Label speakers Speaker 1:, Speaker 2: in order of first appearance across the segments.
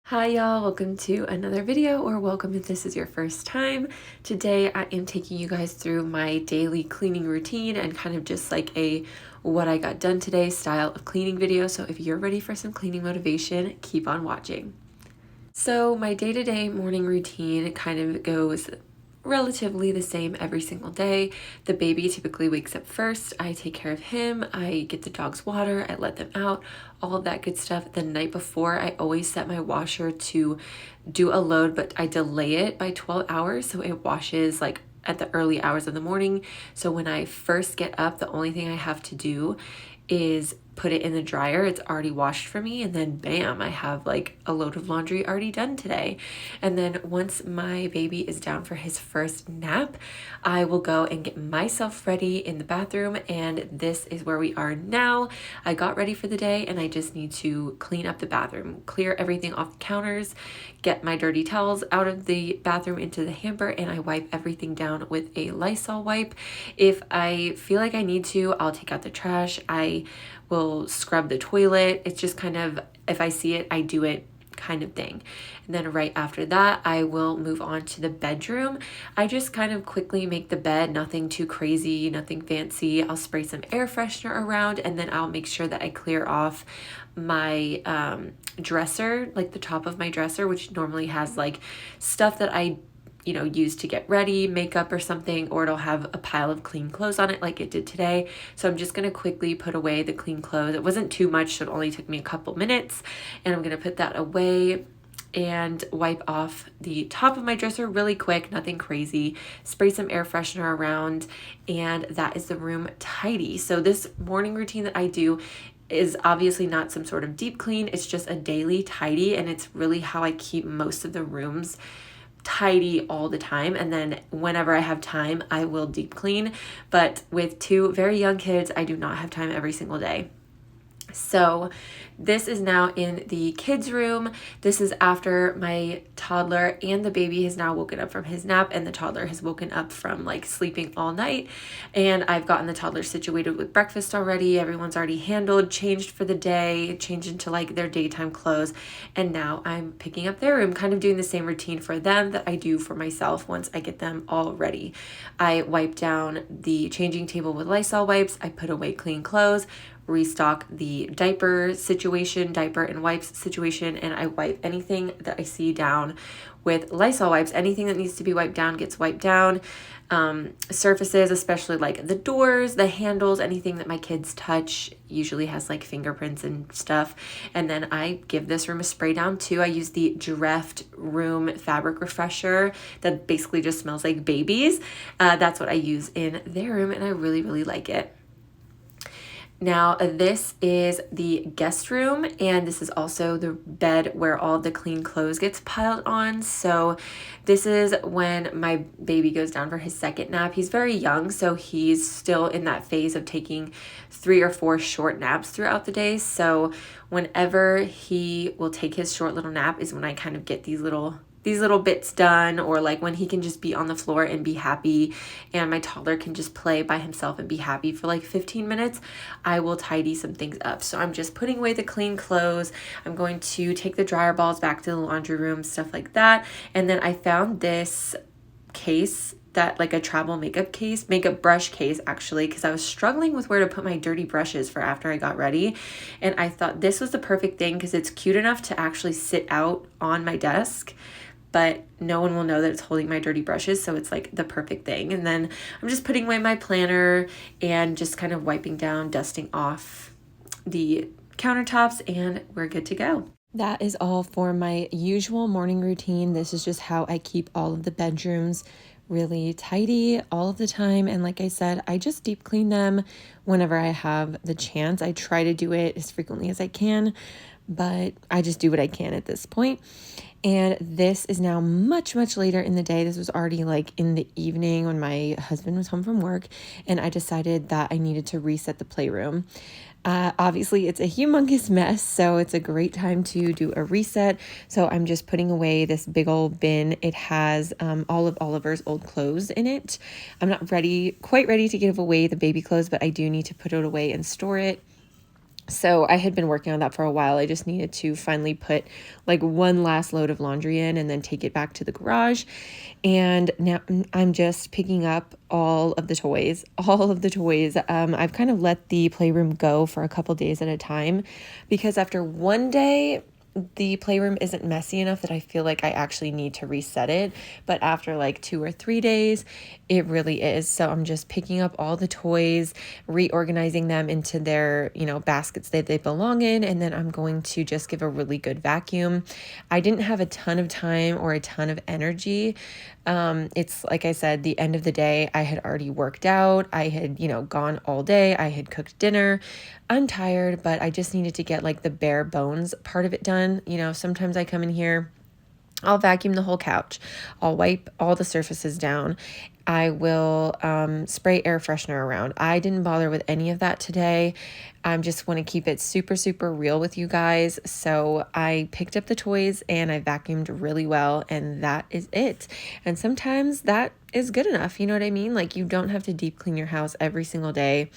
Speaker 1: Hi y'all, welcome to another video, or welcome if this is your first time. Today I am taking you guys through my daily cleaning routine and kind of just like a what I got done today style of cleaning video. So if you're ready for some cleaning motivation, keep on watching. So my day-to-day morning routine kind of goes relatively the same every single day. The baby typically wakes up first. I take care of him. I get the dogs water. I let them out, all of that good stuff. The night before, I always set my washer to do a load, but I delay it by 12 hours. So it washes like at the early hours of the morning. So when I first get up, the only thing I have to do is put it in the dryer. It's already washed for me, and then bam, I have like a load of laundry already done today. And then once my baby is down for his first nap, I will go and get myself ready in the bathroom, and this is where we are now. I got ready for the day and I just need to clean up the bathroom, clear everything off the counters, get my dirty towels out of the bathroom into the hamper, and I wipe everything down with a Lysol wipe. If I feel like I need to, I'll take out the trash. I will scrub the toilet. It's just kind of, if I see it, I do it kind of thing. And then right after that, I will move on to the bedroom. I just kind of quickly make the bed, nothing too crazy, nothing fancy. I'll spray some air freshener around, and then I'll make sure that I clear off my dresser, like the top of my dresser, which normally has like stuff that I use to get ready, makeup or something, or it'll have a pile of clean clothes on it like it did today. So I'm just going to quickly put away the clean clothes. It wasn't too much, so it only took me a couple minutes, and I'm going to put that away and wipe off the top of my dresser really quick, nothing crazy, spray some air freshener around, and that is the room tidy. So this morning routine that I do is obviously not some sort of deep clean. It's just a daily tidy, and it's really how I keep most of the rooms tidy all the time. And then whenever I have time, I will deep clean. But with two very young kids, I do not have time every single day. So this is now in the kids' room. This is after my toddler and the baby has now woken up from his nap, and the toddler has woken up from like sleeping all night. And I've gotten the toddler situated with breakfast already. Everyone's already handled, changed for the day, changed into like their daytime clothes. And now I'm picking up their room, kind of doing the same routine for them that I do for myself once I get them all ready. I wipe down the changing table with Lysol wipes. I put away clean clothes, restock the diaper and wipes situation, and I wipe anything that I see down with Lysol wipes. Anything that needs to be wiped down gets wiped down. Surfaces, especially like the doors, the handles, anything that my kids touch usually has like fingerprints and stuff. And then I give this room a spray down too. I use the Dreft Room Fabric Refresher that basically just smells like babies. That's what I use in their room, and I really, really like it. Now, this is the guest room, and this is also the bed where all the clean clothes gets piled on. So this is when my baby goes down for his second nap. He's very young, so he's still in that phase of taking 3 or 4 short naps throughout the day. So whenever he will take his short little nap is when I kind of get these little bits done, or like when he can just be on the floor and be happy, and my toddler can just play by himself and be happy for like 15 minutes, I will tidy some things up. So I'm just putting away the clean clothes. I'm going to take the dryer balls back to the laundry room, stuff like that. And then I found this case that like a travel makeup brush case actually, because I was struggling with where to put my dirty brushes for after I got ready. And I thought this was the perfect thing because it's cute enough to actually sit out on my desk, but no one will know that it's holding my dirty brushes, so it's like the perfect thing. And then I'm just putting away my planner and just kind of wiping down, dusting off the countertops, and we're good to go. That is all for my usual morning routine. This is just how I keep all of the bedrooms really tidy all of the time. And like I said, I just deep clean them whenever I have the chance. I try to do it as frequently as I can, but I just do what I can at this point. And this is now much, much later in the day. This was already like in the evening when my husband was home from work, and I decided that I needed to reset the playroom. Obviously, it's a humongous mess, so it's a great time to do a reset. So I'm just putting away this big old bin. It has all of Oliver's old clothes in it. I'm not quite ready to give away the baby clothes, but I do need to put it away and store it. So I had been working on that for a while. I just needed to finally put like one last load of laundry in and then take it back to the garage. And now I'm just picking up all of the toys, all of the toys. I've kind of let the playroom go for a couple days at a time because after one day, the playroom isn't messy enough that I feel like I actually need to reset it. But after like 2 or 3 days, it really is. So I'm just picking up all the toys, reorganizing them into their, baskets that they belong in. And then I'm going to just give a really good vacuum. I didn't have a ton of time or a ton of energy. It's like I said, the end of the day, I had already worked out. I had, gone all day. I had cooked dinner. I'm tired, but I just needed to get like the bare bones part of it done. Sometimes I come in here, I'll vacuum the whole couch. I'll wipe all the surfaces down. I will spray air freshener around. I didn't bother with any of that today. I just want to keep it super, super real with you guys. So I picked up the toys and I vacuumed really well, and that is it. And sometimes that is good enough. You know what I mean? Like, you don't have to deep clean your house every single day.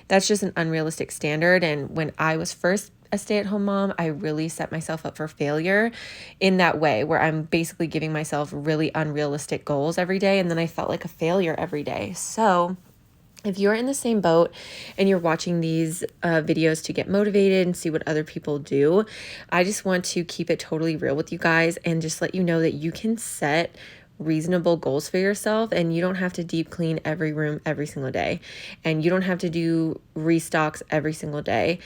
Speaker 1: That's just an unrealistic standard. And when I was first a stay-at-home mom, I really set myself up for failure in that way, where I'm basically giving myself really unrealistic goals every day, and then I felt like a failure every day. So if you're in the same boat and you're watching these videos to get motivated and see what other people do, I just want to keep it totally real with you guys and just let you know that you can set reasonable goals for yourself, and you don't have to deep clean every room every single day, and you don't have to do restocks every single day.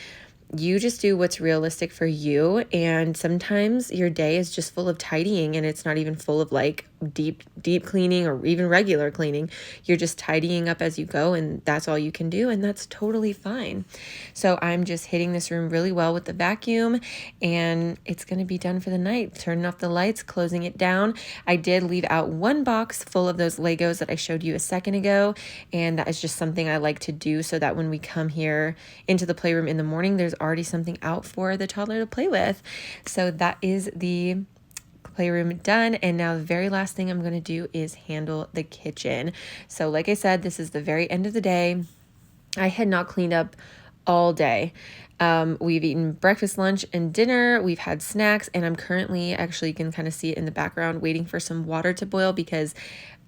Speaker 1: You just do what's realistic for you. And sometimes your day is just full of tidying and it's not even full of like deep cleaning or even regular cleaning. You're just tidying up as you go, and that's all you can do, and that's totally fine. So I'm just hitting this room really well with the vacuum, and it's going to be done for the night. Turning off the lights, closing it down. I did leave out one box full of those Legos that I showed you a second ago, and that is just something I like to do so that when we come here into the playroom in the morning, there's already something out for the toddler to play with. So that is the playroom done. And now the very last thing I'm going to do is handle the kitchen. So like I said, this is the very end of the day. I had not cleaned up all day. We've eaten breakfast, lunch, and dinner. We've had snacks, and I'm currently, actually, you can kind of see it in the background, waiting for some water to boil because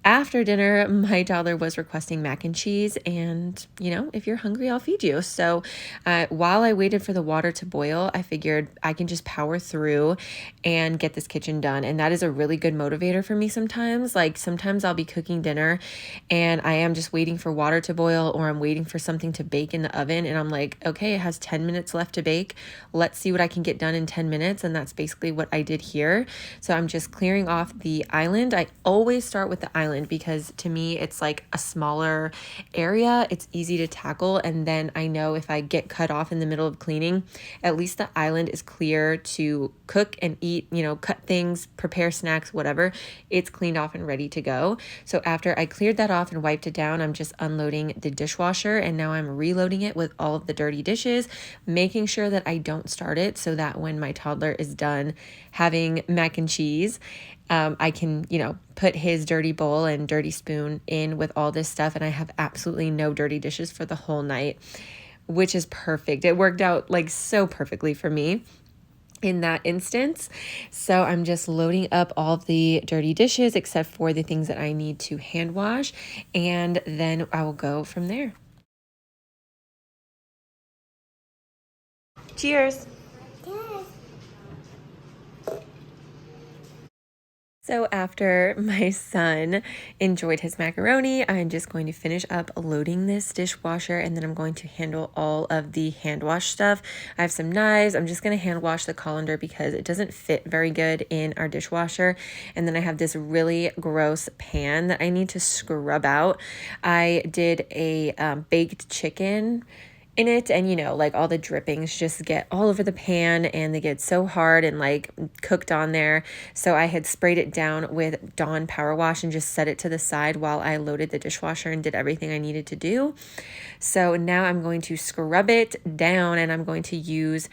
Speaker 1: after dinner, my toddler was requesting mac and cheese, and if you're hungry, I'll feed you. So while I waited for the water to boil, I figured I can just power through and get this kitchen done. And that is a really good motivator for me sometimes. Like, sometimes I'll be cooking dinner and I am just waiting for water to boil, or I'm waiting for something to bake in the oven, and I'm like, okay, it has 10 minutes left to bake. Let's see what I can get done in 10 minutes. And that's basically what I did here. So I'm just clearing off the island. I always start with the island because to me it's like a smaller area. It's easy to tackle, and then I know if I get cut off in the middle of cleaning, at least the island is clear to cook and eat, cut things, prepare snacks, whatever. It's cleaned off and ready to go. So after I cleared that off and wiped it down, I'm just unloading the dishwasher, and now I'm reloading it with all of the dirty dishes, making sure that I don't start it so that when my toddler is done having mac and cheese, I can, put his dirty bowl and dirty spoon in with all this stuff, and I have absolutely no dirty dishes for the whole night, which is perfect. It worked out like so perfectly for me in that instance. So I'm just loading up all of the dirty dishes except for the things that I need to hand wash, and then I will go from there. Cheers. So after my son enjoyed his macaroni, I'm just going to finish up loading this dishwasher, and then I'm going to handle all of the hand wash stuff. I have some knives. I'm just going to hand wash the colander because it doesn't fit very good in our dishwasher. And then I have this really gross pan that I need to scrub out. I did a baked chicken in it, and like all the drippings just get all over the pan and they get so hard and like cooked on there. So I had sprayed it down with Dawn power wash and just set it to the side while I loaded the dishwasher and did everything I needed to do. So now I'm going to scrub it down, and I'm going to use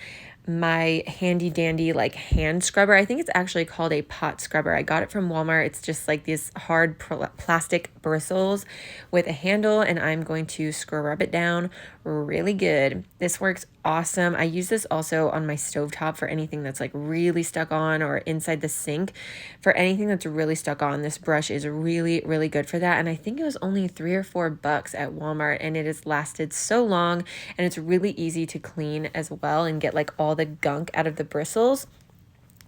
Speaker 1: my handy dandy like hand scrubber. I think it's actually called a pot scrubber. I got it from Walmart. It's just like these hard plastic bristles with a handle, and I'm going to scrub it down really good. This works awesome. I use this also on my stovetop for anything that's like really stuck on, or inside the sink for anything that's really stuck on. This brush is really, really good for that. And I think it was only $3 or $4 at Walmart, and it has lasted so long, and it's really easy to clean as well and get like all the gunk out of the bristles.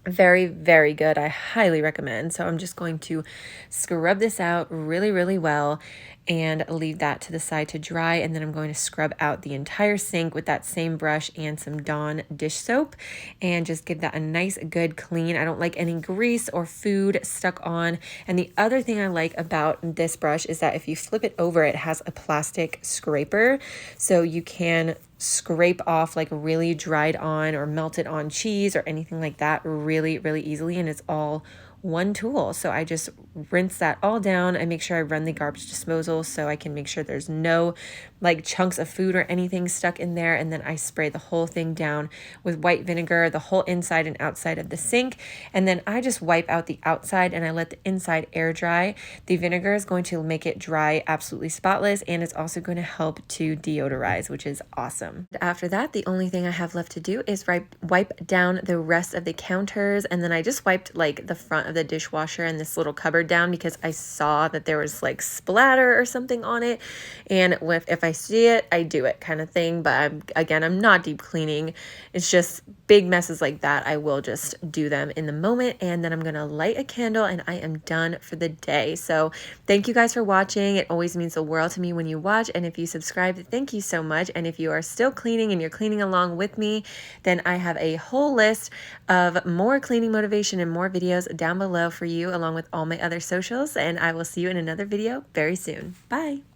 Speaker 1: Very, very good. I highly recommend. So I'm just going to scrub this out really, really well and leave that to the side to dry. And then I'm going to scrub out the entire sink with that same brush and some Dawn dish soap and just give that a nice, good clean. I don't like any grease or food stuck on. And the other thing I like about this brush is that if you flip it over, it has a plastic scraper. So you can scrape off like really dried on or melted on cheese or anything like that really, really easily. And it's all one tool. So I just rinse that all down. I make sure I run the garbage disposal so I can make sure there's no like chunks of food or anything stuck in there. And then I spray the whole thing down with white vinegar, the whole inside and outside of the sink. And then I just wipe out the outside and I let the inside air dry. The vinegar is going to make it dry absolutely spotless, and it's also going to help to deodorize, which is awesome. After that, the only thing I have left to do is wipe down the rest of the counters. And then I just wiped like the front of the dishwasher and this little cupboard down because I saw that there was like splatter or something on it. And if I see it, I do it kind of thing. But I'm not deep cleaning. It's just big messes like that. I will just do them in the moment, and then I'm going to light a candle and I am done for the day. So thank you guys for watching. It always means the world to me when you watch. And if you subscribe, thank you so much. And if you are still cleaning and you're cleaning along with me, then I have a whole list of more cleaning motivation and more videos down below for you, along with all my other socials. And I will see you in another video very soon. Bye.